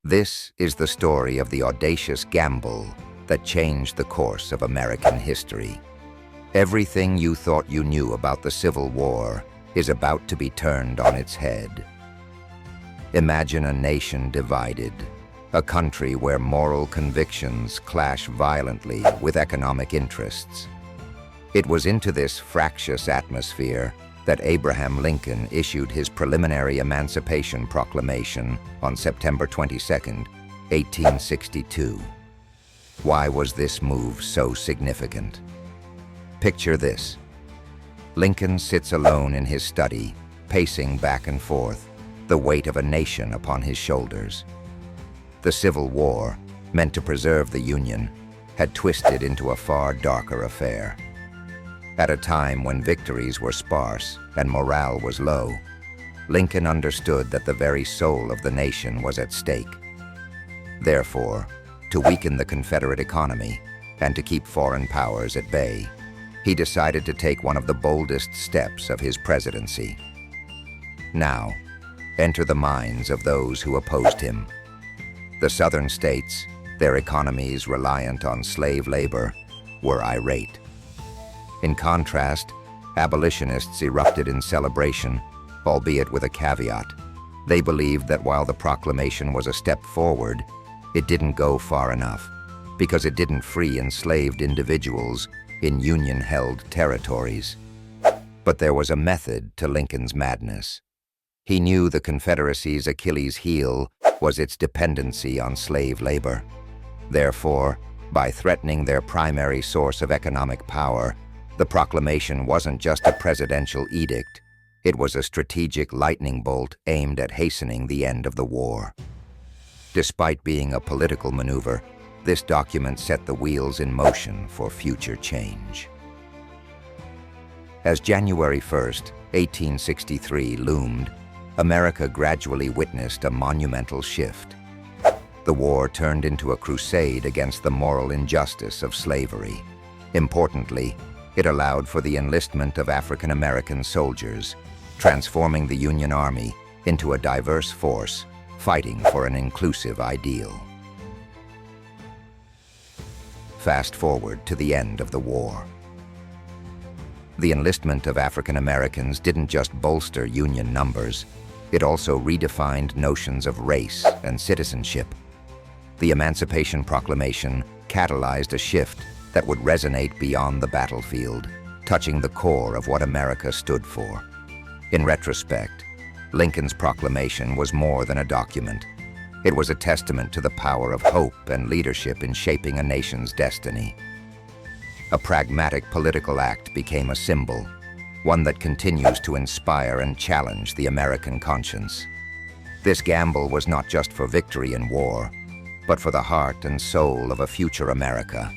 This is the story of the audacious gamble that changed the course of American history. Everything you thought you knew about the Civil War is about to be turned on its head. Imagine a nation divided, a country where moral convictions clash violently with economic interests. It was into this fractious atmosphere that Abraham Lincoln issued his preliminary Emancipation Proclamation on September 22, 1862. Why was this move so significant? Picture this. Lincoln sits alone in his study, pacing back and forth, the weight of a nation upon his shoulders. The Civil War, meant to preserve the Union, had twisted into a far darker affair. At a time when victories were sparse and morale was low, Lincoln understood that the very soul of the nation was at stake. Therefore, to weaken the Confederate economy and to keep foreign powers at bay, he decided to take one of the boldest steps of his presidency. Now, enter the minds of those who opposed him. The Southern states, their economies reliant on slave labor, were irate. In contrast, abolitionists erupted in celebration, albeit with a caveat. They believed that while the proclamation was a step forward, it didn't go far enough, because it didn't free enslaved individuals in Union-held territories. But there was a method to Lincoln's madness. He knew the Confederacy's Achilles heel was its dependency on slave labor. Therefore, by threatening their primary source of economic power, the proclamation wasn't just a presidential edict, it was a strategic lightning bolt aimed at hastening the end of the war. Despite being a political maneuver, this document set the wheels in motion for future change. As January 1, 1863 loomed, America gradually witnessed a monumental shift. The war turned into a crusade against the moral injustice of slavery. Importantly, it allowed for the enlistment of African American soldiers, transforming the Union Army into a diverse force fighting for an inclusive ideal. Fast forward to the end of the war. The enlistment of African Americans didn't just bolster Union numbers, it also redefined notions of race and citizenship. The Emancipation Proclamation catalyzed a shift that would resonate beyond the battlefield, touching the core of what America stood for. In retrospect, Lincoln's proclamation was more than a document. It was a testament to the power of hope and leadership in shaping a nation's destiny. A pragmatic political act became a symbol, one that continues to inspire and challenge the American conscience. This gamble was not just for victory in war, but for the heart and soul of a future America.